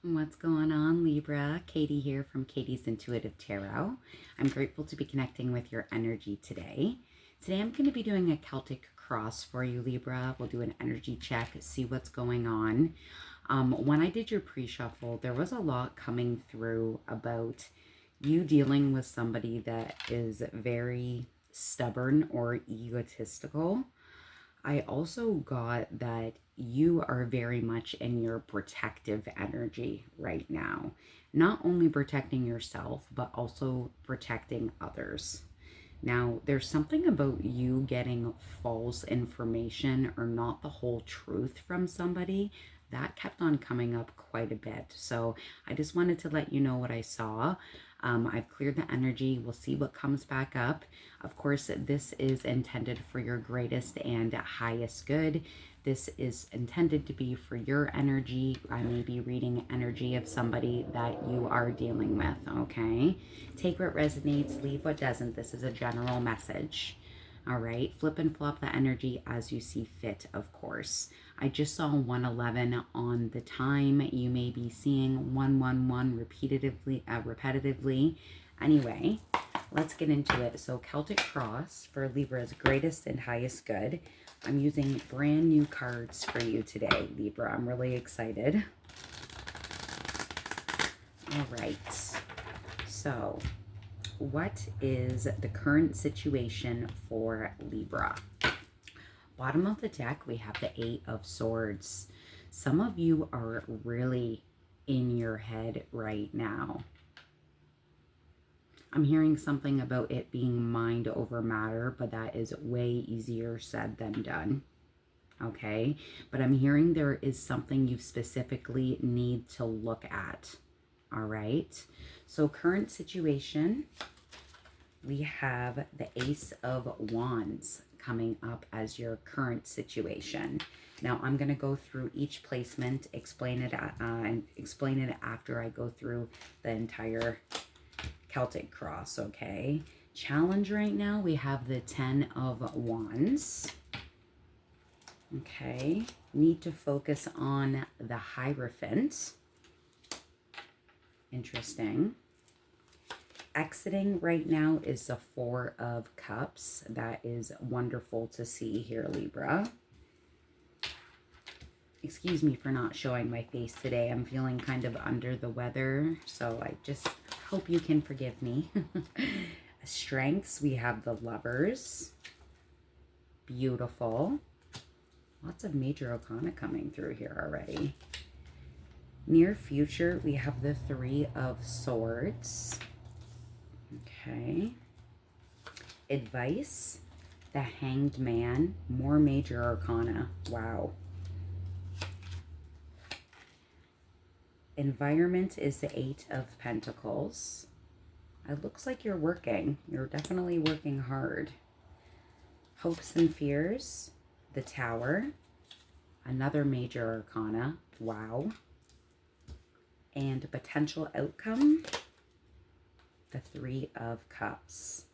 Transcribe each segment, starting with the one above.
What's going on, Libra? Katie here from Katie's Intuitive Tarot. I'm grateful to be connecting with your energy today. Today I'm going to be doing a Celtic Cross for you, Libra. We'll do an energy check, see what's going on. When I did your pre-shuffle, there was a lot coming through about you dealing with somebody that is very stubborn or egotistical. I also got that you are very much in your protective energy right now. Not only protecting yourself, but also protecting others. Now, there's something about you getting false information or not the whole truth from somebody that kept on coming up quite a bit. So I just wanted to let you know what I saw. I've cleared the energy. We'll see what comes back up. Of course, this is intended for your greatest and highest good. This is intended to be for your energy. I may be reading energy of somebody that you are dealing with, okay? Take what resonates, leave what doesn't. This is a general message. All right, flip and flop the energy as you see fit, of course. I just saw 111 on the time. You may be seeing 111 repetitively. Anyway, let's get into it. So Celtic Cross for Libra's greatest and highest good. I'm using brand new cards for you today, Libra. I'm really excited. All right. So what is the current situation for Libra? Bottom of the deck, we have the Eight of Swords. Some of you are really in your head right now. I'm hearing something about it being mind over matter, but that is way easier said than done. Okay? But I'm hearing there is something you specifically need to look at. All right? So current situation, we have the Ace of Wands coming up as your current situation. Now I'm going to go through each placement, explain it after I go through the entire Celtic Cross, okay? Challenge right now, we have the Ten of Wands. Okay, need to focus on the Hierophant. Interesting. Exiting right now is the Four of Cups. That is wonderful to see here, Libra. Excuse me for not showing my face today. I'm feeling kind of under the weather, so I just hope you can forgive me. Strengths, we have the Lovers. Beautiful. Lots of major arcana coming through here already. Near future, we have the Three of Swords. Okay. Advice, the Hanged Man, more major arcana. Wow. Environment is the Eight of Pentacles. It looks like you're working. You're definitely working hard. Hopes and fears, the Tower, another major arcana. Wow. And potential outcome, the Three of Cups.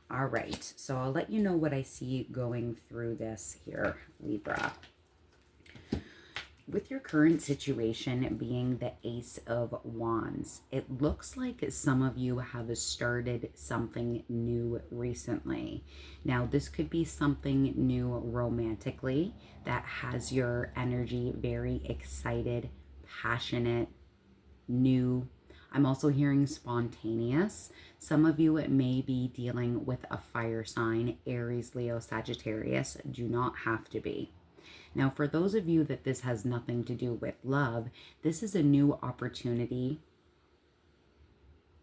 All right, so I'll let you know what I see going through this here, Libra. With your current situation being the Ace of Wands, it looks like some of you have started something new recently. Now, this could be something new romantically that has your energy very excited, passionate, new. I'm also hearing spontaneous. Some of you may be dealing with a fire sign, Aries, Leo, Sagittarius. Do not have to be. Now, for those of you that this has nothing to do with love, this is a new opportunity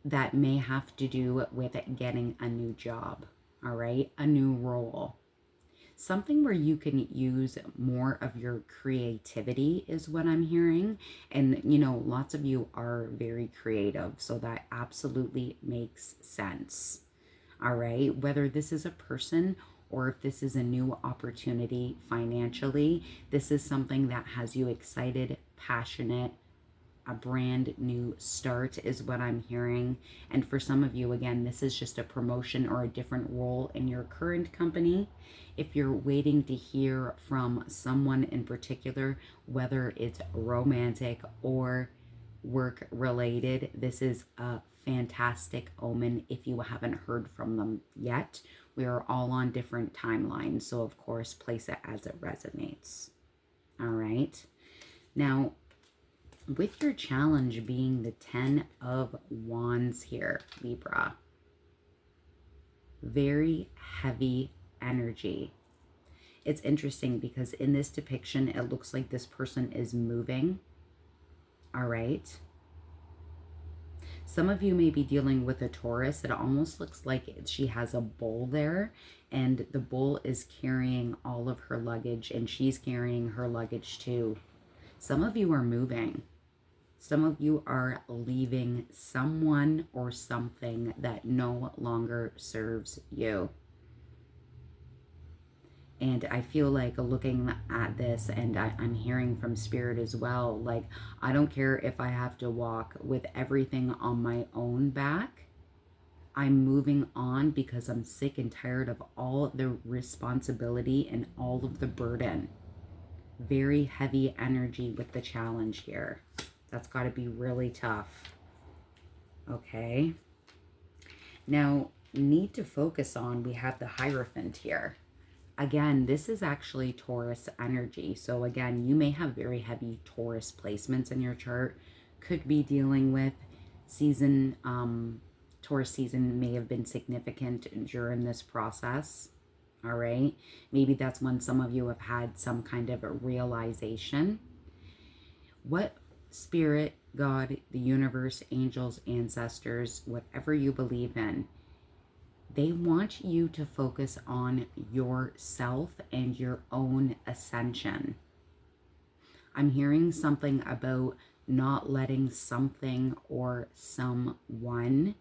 that may have to do with getting a new job, all right? A new role. Something where you can use more of your creativity is what I'm hearing. And, you know, lots of you are very creative, so that absolutely makes sense. All right, whether this is a person or if this is a new opportunity financially, this is something that has you excited, passionate. A brand new start is what I'm hearing. And for some of you, again, this is just a promotion or a different role in your current company. If you're waiting to hear from someone in particular, whether it's romantic or work related, this is a fantastic omen if you haven't heard from them yet. We are all on different timelines, so of course, place it as it resonates. All right. Now, with your challenge being the 10 of Wands here, Libra, very heavy energy. It's interesting because in this depiction, it looks like this person is moving. All right. Some of you may be dealing with a Taurus. It almost looks like she has a bull there, and the bull is carrying all of her luggage, and she's carrying her luggage too. Some of you are moving. Some of you are leaving someone or something that no longer serves you. And I feel like looking at this, and I'm hearing from Spirit as well, like, I don't care if I have to walk with everything on my own back. I'm moving on because I'm sick and tired of all the responsibility and all of the burden. Very heavy energy with the challenge here. That's got to be really tough. Okay. Now, need to focus on, we have the Hierophant here. Again, this is actually Taurus energy. So again, you may have very heavy Taurus placements in your chart. Could be dealing with season, Taurus season may have been significant during this process. All right. Maybe that's when some of you have had some kind of a realization. What Spirit, God, the universe, angels, ancestors, whatever you believe in, they want you to focus on yourself and your own ascension. I'm hearing something about not letting something or someone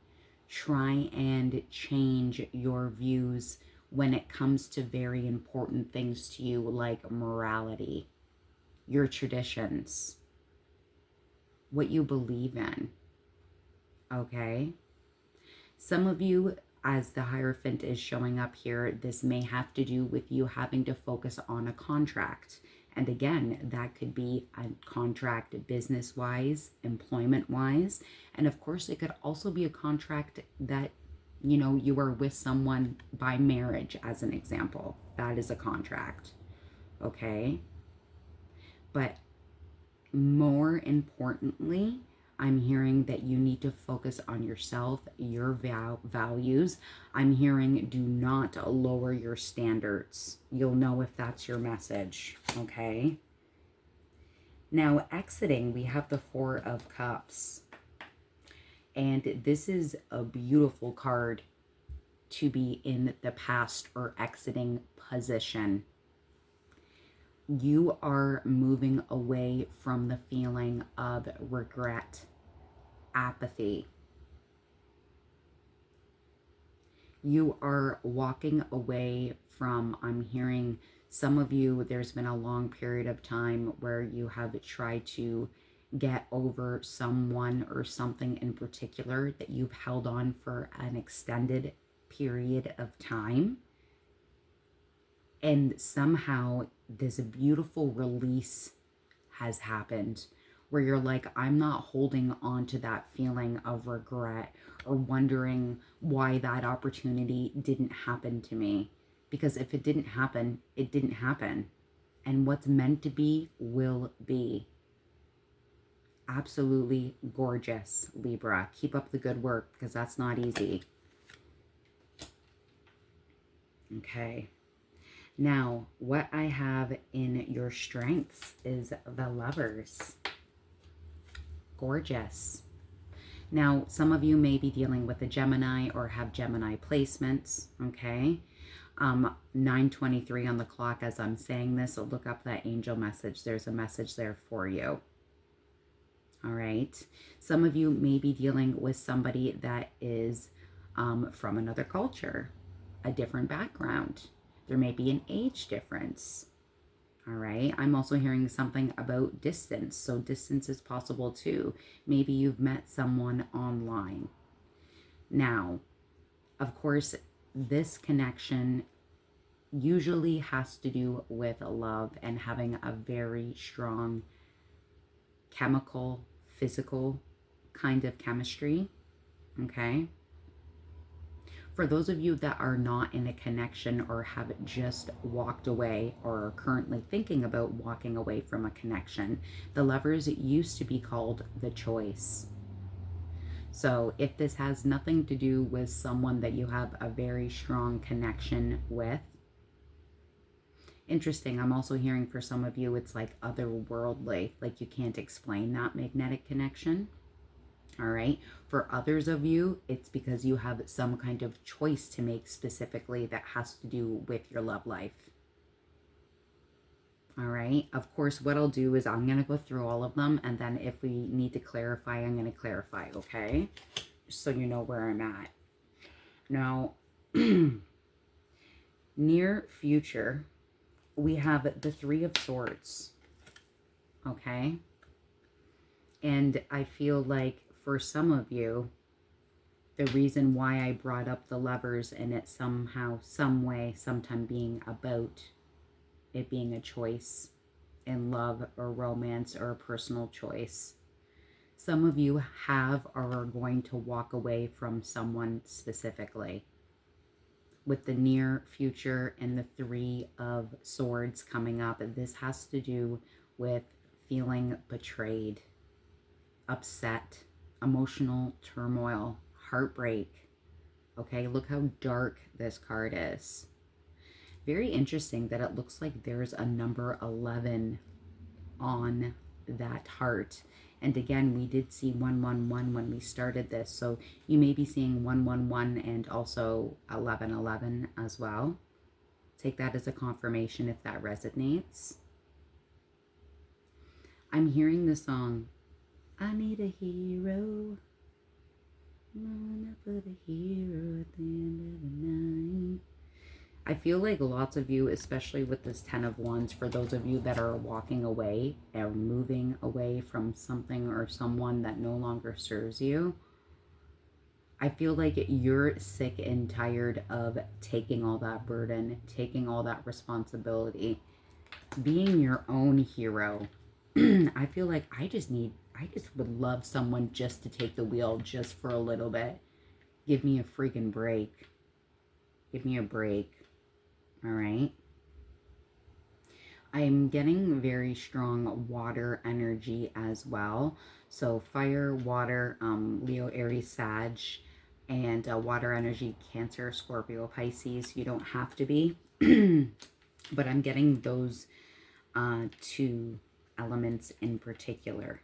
try and change your views when it comes to very important things to you, like morality, your traditions, what you believe in. Okay? Some of you, as the Hierophant is showing up here, this may have to do with you having to focus on a contract. And again, that could be a contract business-wise, employment-wise. And of course, it could also be a contract that, you know, you are with someone by marriage, as an example. That is a contract. Okay? But more importantly, I'm hearing that you need to focus on yourself, your values. I'm hearing do not lower your standards. You'll know if that's your message, okay? Now, exiting, we have the Four of Cups. And this is a beautiful card to be in the past or exiting position. You are moving away from the feeling of regret, apathy. You are walking away from, I'm hearing some of you, there's been a long period of time where you have tried to get over someone or something in particular that you've held on for an extended period of time. And somehow this beautiful release has happened where you're like, I'm not holding on to that feeling of regret or wondering why that opportunity didn't happen to me. Because if it didn't happen, it didn't happen. And what's meant to be will be. Absolutely gorgeous, Libra. Keep up the good work because that's not easy. Okay. Now, what I have in your strengths is the Lovers. Gorgeous. Now, some of you may be dealing with a Gemini or have Gemini placements, okay? 9:23 on the clock as I'm saying this, so look up that angel message. There's a message there for you. All right. Some of you may be dealing with somebody that is from another culture, a different background. There may be an age difference. All right. I'm also hearing something about distance. So distance is possible too. Maybe you've met someone online. Now, of course, this connection usually has to do with love and having a very strong chemical, physical kind of chemistry, okay? For those of you that are not in a connection or have just walked away or are currently thinking about walking away from a connection, the Lovers used to be called the Choice. So if this has nothing to do with someone that you have a very strong connection with, interesting, I'm also hearing for some of you it's like otherworldly, like you can't explain that magnetic connection. All right. For others of you, it's because you have some kind of choice to make specifically that has to do with your love life. All right. Of course, what I'll do is I'm going to go through all of them. And then if we need to clarify, I'm going to clarify. Okay. Just so you know where I'm at. Now, near future, we have the Three of Swords. Okay. And I feel like for some of you, the reason why I brought up the Lovers and it somehow, some way, sometime being about it being a choice in love or romance or a personal choice. Some of you have or are going to walk away from someone specifically. With the near future and the Three of Swords coming up, this has to do with feeling betrayed, upset, emotional turmoil, heartbreak. Okay, look how dark this card is. Very interesting that it looks like there's a number 11 on that heart. And again, we did see 111 when we started this. So you may be seeing 111 and also 1111 as well. Take that as a confirmation if that resonates. I'm hearing the song, I need a hero. For the hero at the end of the night. I feel like lots of you, especially with this 10 of Wands, for those of you that are walking away or moving away from something or someone that no longer serves you, I feel like you're sick and tired of taking all that burden, taking all that responsibility, being your own hero. I feel like I just would love someone just to take the wheel just for a little bit. Give me a freaking break. Give me a break. All right. I'm getting very strong water energy as well. So fire, water, Leo, Aries, Sag, and water energy, Cancer, Scorpio, Pisces. You don't have to be. But I'm getting those two elements in particular.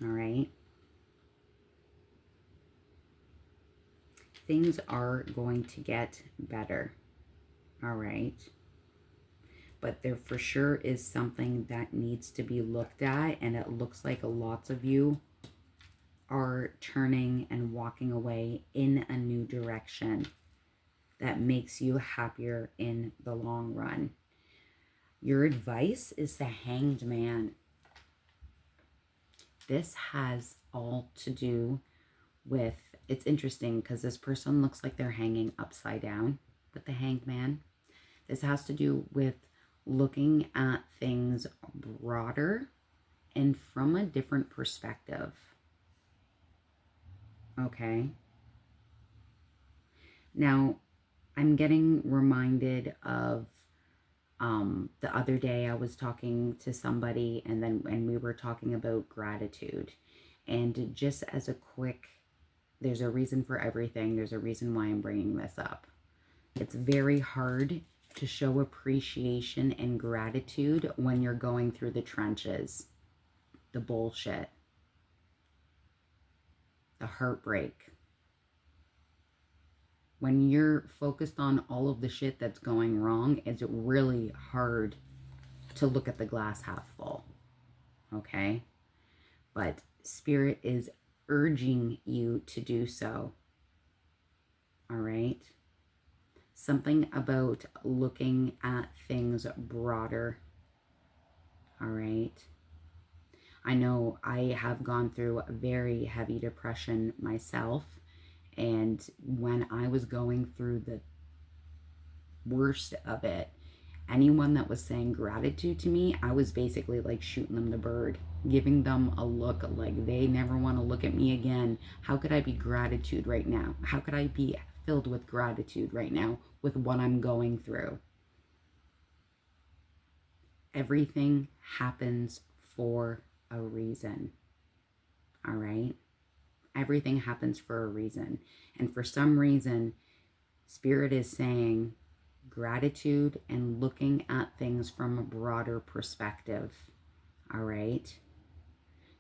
All right. Things are going to get better. All right. But there for sure is something that needs to be looked at. And it looks like lots of you are turning and walking away in a new direction that makes you happier in the long run. Your advice is the Hanged Man. This has all to do with, it's interesting because this person looks like they're hanging upside down with the Hanged Man. This has to do with looking at things broader and from a different perspective. Okay. Now, I'm getting reminded of the other day I was talking to somebody and we were talking about gratitude. And just as a quick, there's a reason for everything. There's a reason why I'm bringing this up. It's very hard to show appreciation and gratitude when you're going through the trenches, the bullshit, the heartbreak. When you're focused on all of the shit that's going wrong, it's really hard to look at the glass half full. Okay? But Spirit is urging you to do so. All right? Something about looking at things broader. All right? I know I have gone through a very heavy depression myself. And when I was going through the worst of it, anyone that was saying gratitude to me, I was basically like shooting them the bird, giving them a look like they never want to look at me again. How could I be gratitude right now? How could I be filled with gratitude right now with what I'm going through? Everything happens for a reason. All right? Everything happens for a reason. And for some reason, Spirit is saying gratitude and looking at things from a broader perspective. All right?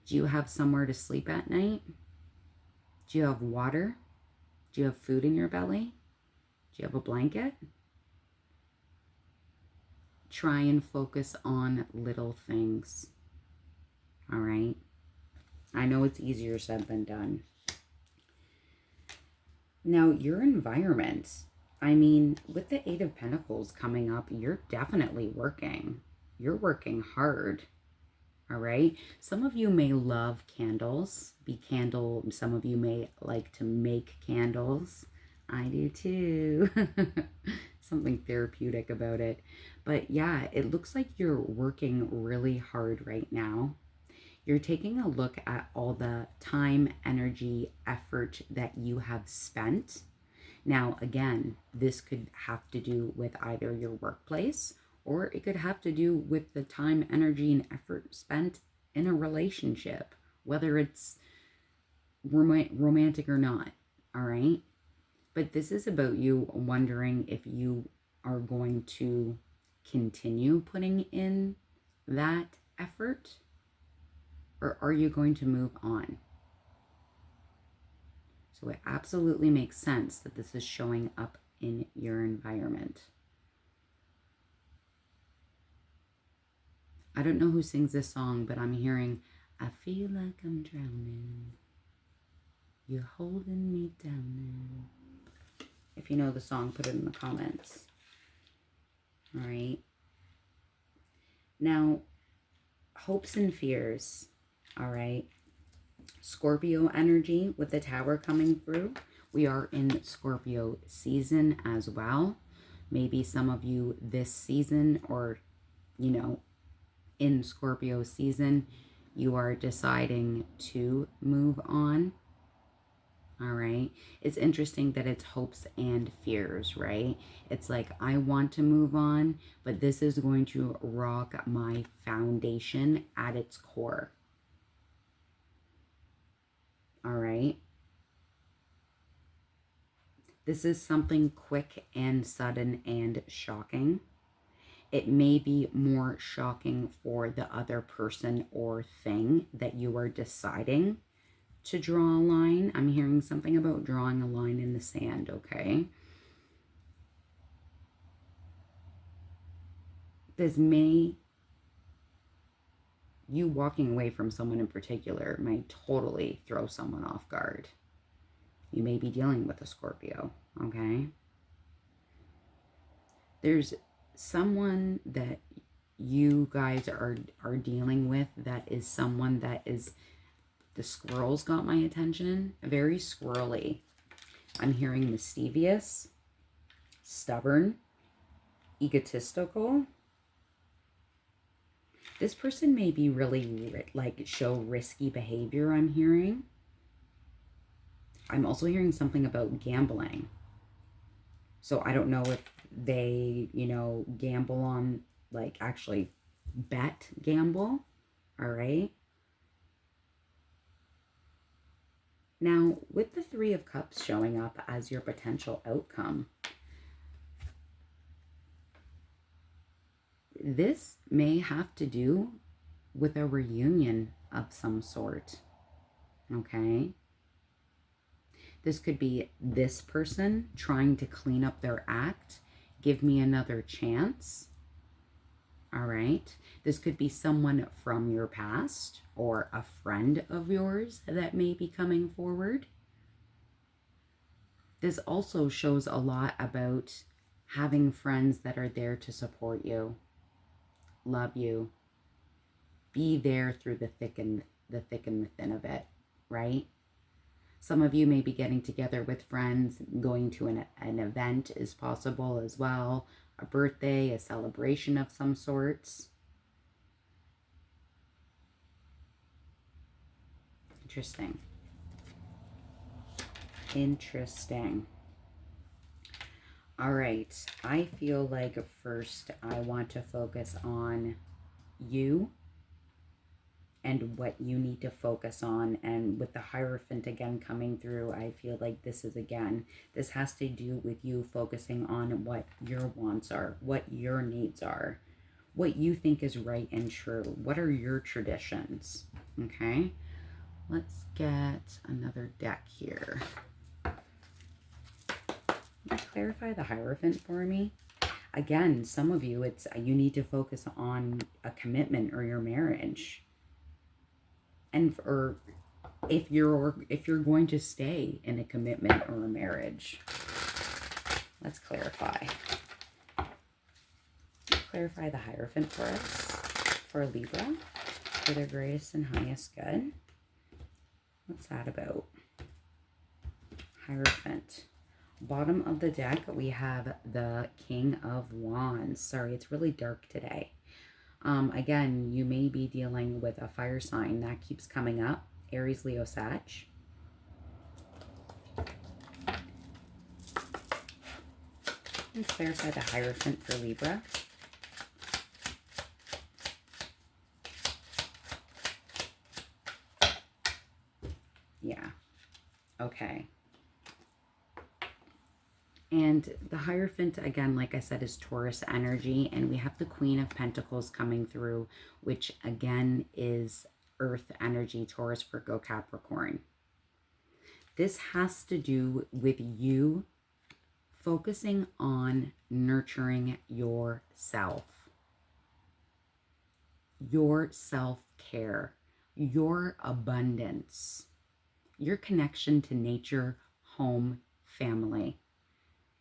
Do you have somewhere to sleep at night? Do you have water? Do you have food in your belly? Do you have a blanket? Try and focus on little things. All right? I know it's easier said than done. Now, your environment, I mean, with the Eight of Pentacles coming up, you're definitely working. You're working hard. All right. Some of you may love candles, some of you may like to make candles. I do too. Something therapeutic about it. But yeah, it looks like you're working really hard right now. You're taking a look at all the time, energy, effort that you have spent. Now, again, this could have to do with either your workplace, or it could have to do with the time, energy, and effort spent in a relationship, whether it's romantic or not, all right? But this is about you wondering if you are going to continue putting in that effort, or are you going to move on? So it absolutely makes sense that this is showing up in your environment. I don't know who sings this song, but I'm hearing, I feel like I'm drowning. You're holding me down. If you know the song, put it in the comments. All right. Now, hopes and fears. All right. Scorpio energy with the Tower coming through. We are in Scorpio season as well. Maybe some of you this season, or, you know, in Scorpio season, you are deciding to move on. All right. It's interesting that it's hopes and fears, right? It's like, I want to move on, but this is going to rock my foundation at its core. All right. This is something quick and sudden and shocking. It may be more shocking for the other person or thing that you are deciding to draw a line. I'm hearing something about drawing a line in the sand, okay? You walking away from someone in particular might totally throw someone off guard. You may be dealing with a Scorpio, okay? There's someone that you guys are dealing with that is someone that is, the squirrels got my attention, very squirrely. I'm hearing mischievous, stubborn, egotistical. This person may be really, like, show risky behavior, I'm hearing. I'm also hearing something about gambling. So I don't know if they, you know, gamble on, like, actually gamble. All right. Now, with the Three of Cups showing up as your potential outcome, this may have to do with a reunion of some sort, okay? This could be this person trying to clean up their act, give me another chance, all right? This could be someone from your past or a friend of yours that may be coming forward. This also shows a lot about having friends that are there to support you, love you, be there through the thick and the thin of it, right? Some of you may be getting together with friends, going to an event is possible as well. a birthday, a celebration of some sorts. Interesting. Interesting. All right. I feel like first I want to focus on you and what you need to focus on. And with the Hierophant again coming through, I feel like this has to do with you focusing on what your wants are, what your needs are, what you think is right and true. What are your traditions? Okay, let's get another deck here. Can you clarify the Hierophant for me? Again, some of you, you need to focus on a commitment or your marriage. Or if you're going to stay in a commitment or a marriage. Let's clarify. Clarify the Hierophant for us, for Libra, for their greatest and highest good. What's that about? Hierophant. Bottom of the deck, we have the King of Wands. Sorry, it's really dark today. Again, you may be dealing with a fire sign that keeps coming up. Aries, Leo, Sag. Let's clarify the Hierophant for Libra. Yeah. Okay. And the Hierophant, again, like I said, is Taurus energy. And we have the Queen of Pentacles coming through, which again is Earth energy, Taurus, Virgo, Capricorn. This has to do with you focusing on nurturing yourself, your self-care, your abundance, your connection to nature, home, family.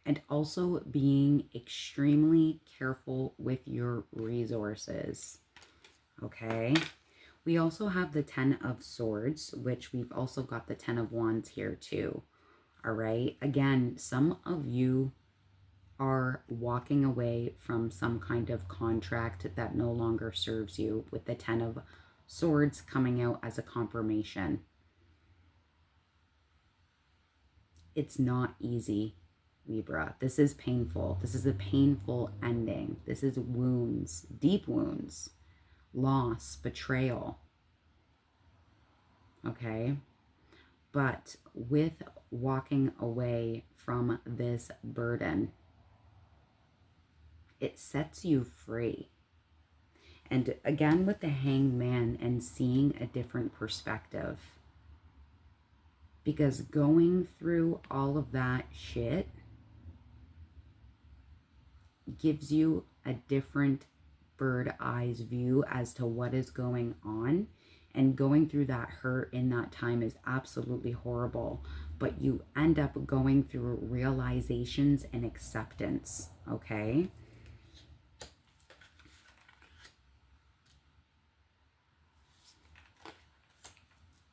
And also being extremely careful with your resources, okay? We also have the 10 of Swords, which we've also got the 10 of Wands here too, all right? Again, some of you are walking away from some kind of contract that no longer serves you, with the 10 of Swords coming out as a confirmation. It's not easy, Libra. This is painful. This is a painful ending. This is wounds, deep wounds, loss, betrayal. Okay? But with walking away from this burden, it sets you free. And again, with the Hangman and seeing a different perspective. Because going through all of that shit gives you a different bird eyes view as to what is going on. And going through that hurt in that time is absolutely horrible. But you end up going through realizations and acceptance, okay?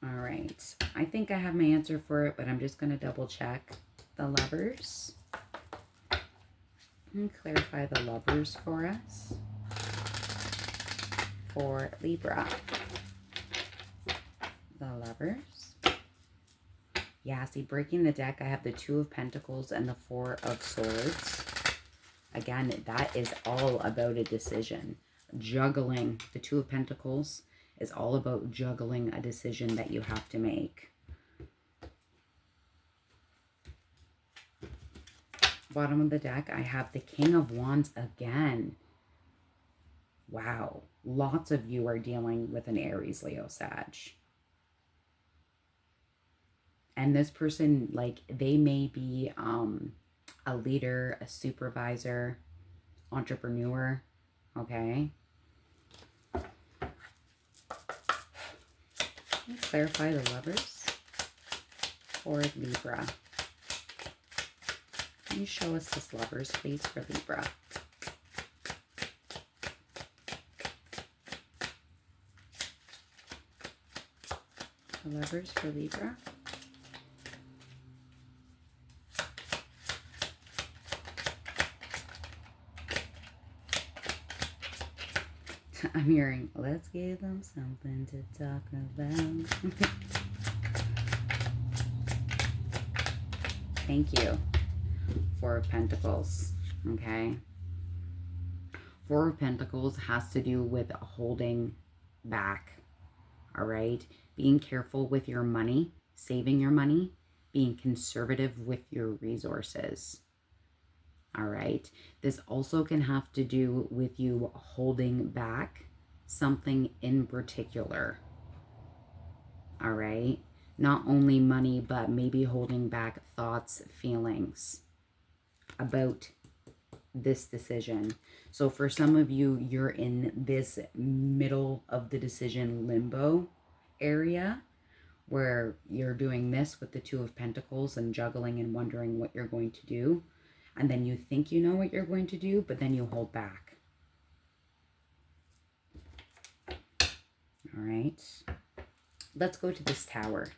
All right. I think I have my answer for it, but I'm just going to double check. The Lovers. And clarify the Lovers for us. For Libra. The Lovers. Yeah, see, breaking the deck, I have the 2 of Pentacles and the 4 of Swords. Again, that is all about a decision. Juggling. The 2 of Pentacles is all about juggling a decision that you have to make. Bottom of the deck, I have the King of Wands again. Wow. Lots of you are dealing with an Aries, Leo, Sag. And this person, like, they may be a leader, a supervisor, entrepreneur, okay? Let's clarify the Lovers for Libra. Can you show us this Lovers, please, for Libra? The Lovers for Libra. I'm hearing, let's give them something to talk about. Thank you. Four of Pentacles, okay? Four of Pentacles has to do with holding back, all right? Being careful with your money, saving your money, being conservative with your resources, all right? This also can have to do with you holding back something in particular, all right? Not only money, but maybe holding back thoughts, feelings about this decision. So for some of you, you're in this middle of the decision limbo area where you're doing this with the Two of Pentacles and juggling and wondering what you're going to do. And then you think you know what you're going to do, but then you hold back. All right. Let's go to this Tower.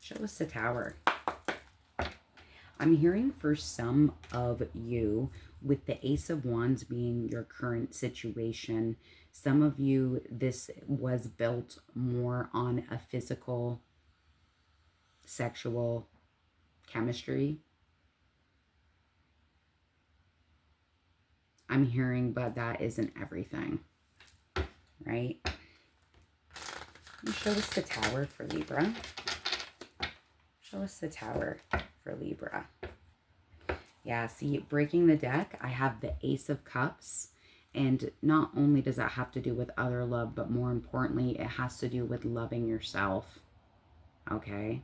Show us the Tower. I'm hearing for some of you, with the Ace of Wands being your current situation, some of you, this was built more on a physical, sexual chemistry. I'm hearing, but that isn't everything, right? Show us the Tower for Libra. Show us the Tower for Libra. Yeah, see, breaking the deck, I have the Ace of Cups. And not only does that have to do with other love, but more importantly, it has to do with loving yourself. Okay?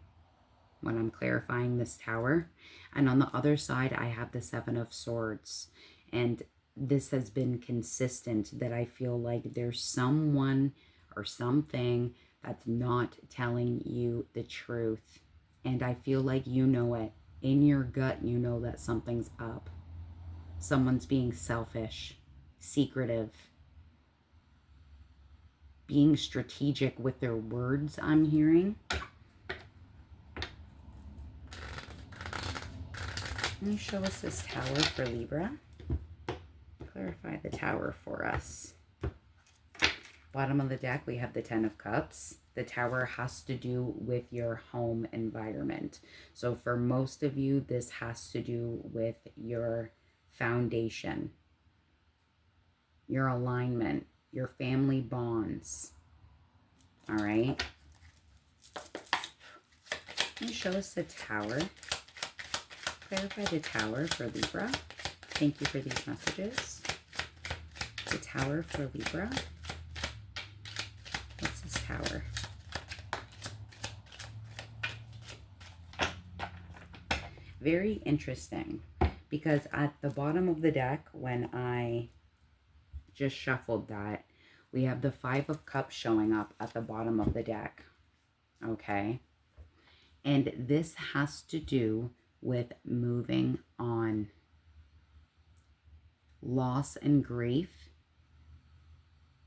When I'm clarifying this Tower. And on the other side, I have the Seven of Swords. And this has been consistent, that I feel like there's someone or something that's not telling you the truth. And I feel like you know it. In your gut, you know that something's up. Someone's being selfish, secretive, being strategic with their words, I'm hearing. Can you show us this Tower for Libra? Clarify the Tower for us. Bottom of the deck, we have the Ten of Cups. The Tower has to do with your home environment. So for most of you, this has to do with your foundation, your alignment, your family bonds. All right. Can you show us the Tower? Clarify the Tower for Libra. Thank you for these messages. The Tower for Libra. What's this Tower? Very interesting, because at the bottom of the deck, when I just shuffled that, we have the Five of Cups showing up at the bottom of the deck. Okay. And this has to do with moving on. Loss and grief,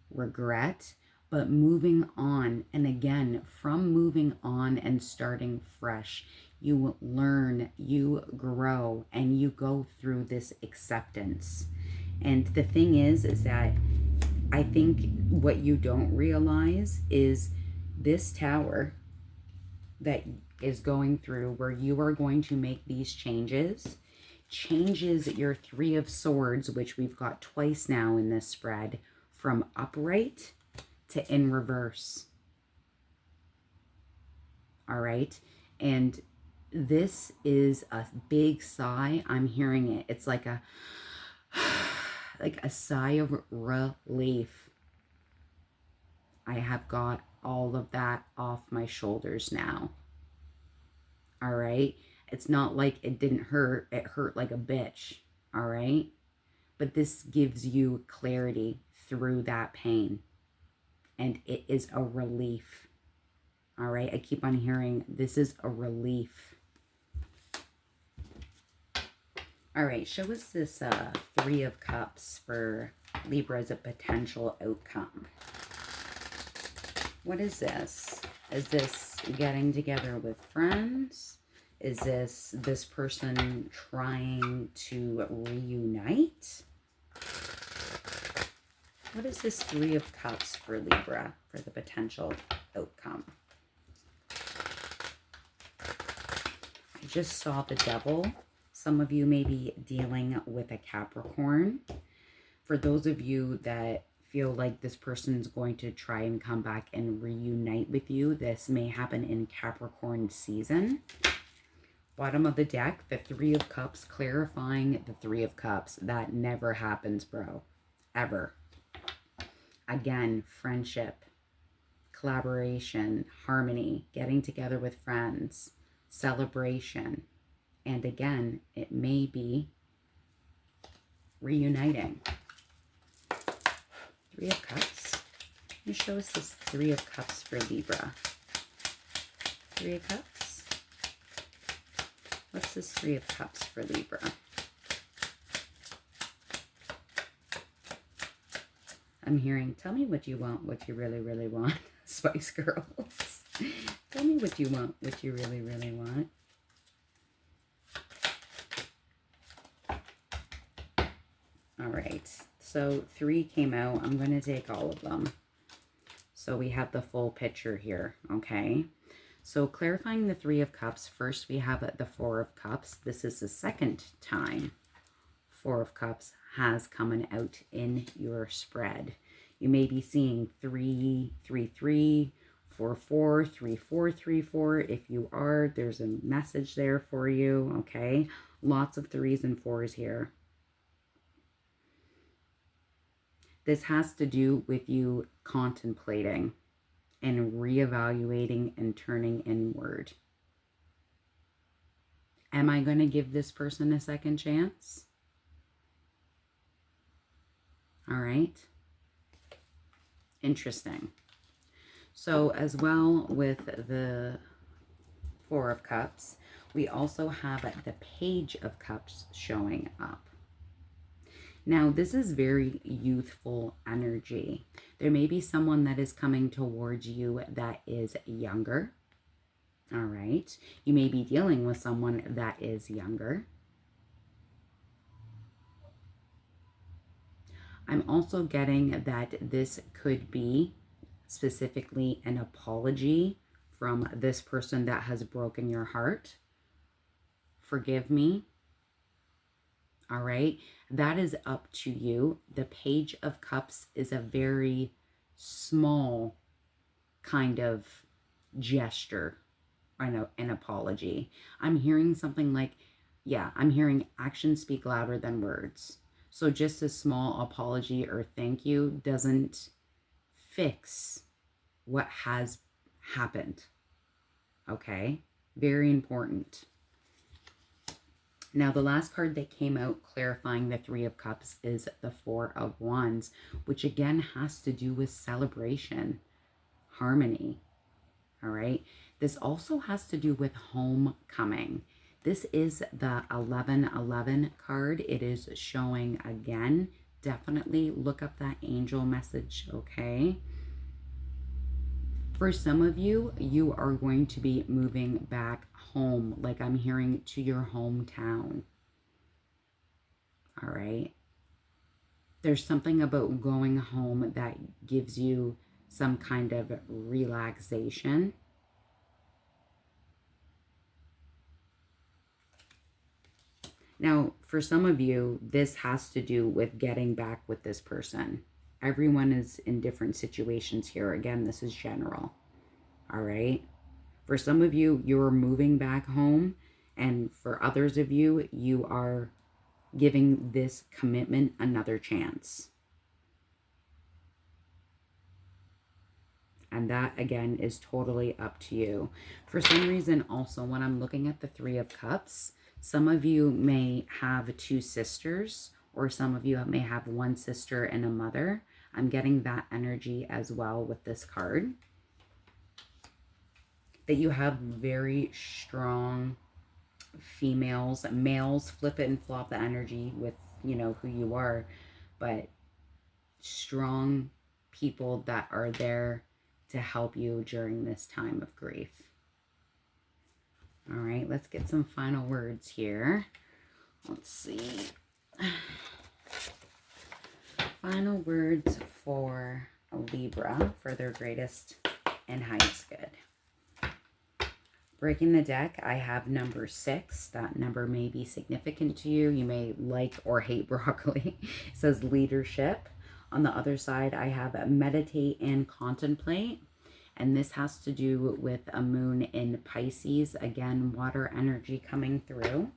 regret, but moving on. And again, from moving on and starting fresh, you learn, you grow, and you go through this acceptance. And the thing is that I think what you don't realize is this Tower that is going through, where you are going to make these changes your Three of Swords, which we've got twice now in this spread, from upright to in reverse. All right. And this is a big sigh. I'm hearing it. It's like a sigh of relief. I have got all of that off my shoulders now. All right. It's not like it didn't hurt. It hurt like a bitch. All right. But this gives you clarity through that pain. And it is a relief. All right. I keep on hearing this is a relief. All right. Show us this Three of Cups for Libra as a potential outcome. What is this? Is this getting together with friends? Is this person trying to reunite? What is this Three of Cups for Libra for the potential outcome? I just saw the Devil. Some of you may be dealing with a Capricorn. For those of you that feel like this person's going to try and come back and reunite with you, this may happen in Capricorn season. Bottom of the deck, the Three of Cups, clarifying the Three of Cups. That never happens, bro. Ever. Again, friendship, collaboration, harmony, getting together with friends, celebration. And again, it may be reuniting. Three of Cups. Can you show us this Three of Cups for Libra? Three of Cups. What's this Three of Cups for Libra? I'm hearing, tell me what you want, what you really, really want, Spice Girls. Tell me what you want, what you really, really want. All right, so 3 came out. I'm going to take all of them. So we have the full picture here, okay? So clarifying the Three of Cups, first we have the Four of Cups. This is the second time Four of Cups has come out in your spread. You may be seeing 3, 3, 3, 4, 4, 3, 4, 3, 4. If you are, there's a message there for you, okay? Lots of 3s and 4s here. This has to do with you contemplating and reevaluating and turning inward. Am I going to give this person a second chance? All right. Interesting. So as well with the Four of Cups, we also have the Page of Cups showing up. Now, this is very youthful energy. There may be someone that is coming towards you that is younger. All right. You may be dealing with someone that is younger. I'm also getting that this could be specifically an apology from this person that has broken your heart. Forgive me. All right. That is up to you. The Page of Cups is a very small kind of gesture, an apology. I'm hearing something like, yeah, I'm hearing actions speak louder than words. So just a small apology or thank you doesn't fix what has happened. Okay? Very important. Now, the last card that came out clarifying the Three of Cups is the Four of Wands, which again has to do with celebration, harmony. All right? This also has to do with homecoming. This is the 1111 card. It is showing again. Definitely look up that angel message, okay? For some of you, you are going to be moving back home, like I'm hearing, to your hometown. All right. There's something about going home that gives you some kind of relaxation. Now, for some of you, this has to do with getting back with this person. Everyone is in different situations here. Again, this is general. All right. For some of you, you're moving back home. And for others of you, you are giving this commitment another chance. And that, again, is totally up to you. For some reason, also, when I'm looking at the Three of Cups, some of you may have 2 sisters, or some of you may have 1 sister and a mother. I'm getting that energy as well with this card. That you have very strong females. Males flip it and flop the energy with, who you are. But strong people that are there to help you during this time of grief. All right, let's get some final words here. Let's see. Final words for Libra for their greatest and highest good. Breaking the deck, I have number 6. That number may be significant to you. You may like or hate broccoli. It says leadership. On the other side, I have meditate and contemplate. And this has to do with a moon in Pisces. Again, water energy coming through.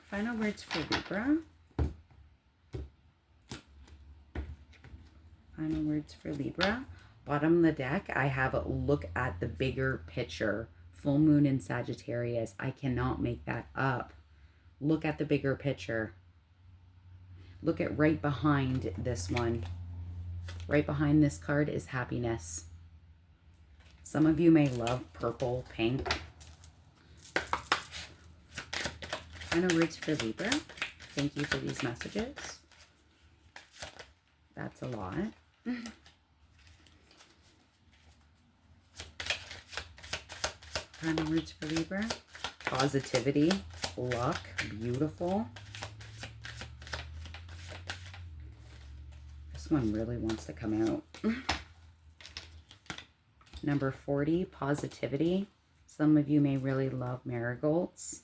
Final words for Libra. Final words for Libra. Bottom of the deck, I have look at the bigger picture. Full moon in Sagittarius. I cannot make that up. Look at the bigger picture. Look at right behind this one. Right behind this card is happiness. Some of you may love purple, pink. Final words for Libra. Thank you for these messages. That's a lot. Final words for Libra. Positivity, luck, beautiful. This one really wants to come out. Number 40, positivity. Some of you may really love marigolds.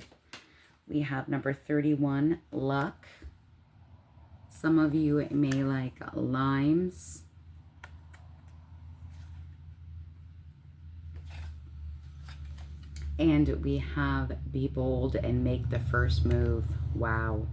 We have number 31, luck. Some of you may like limes. And we have be bold and make the first move. Wow.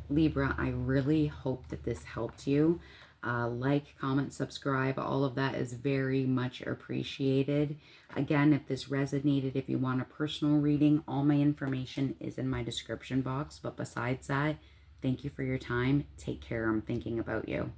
Libra, I really hope that this helped you. Like, comment, subscribe, all of that is very much appreciated. Again, if this resonated, if you want a personal reading, all my information is in my description box. But besides that, thank you for your time. Take care. I'm thinking about you.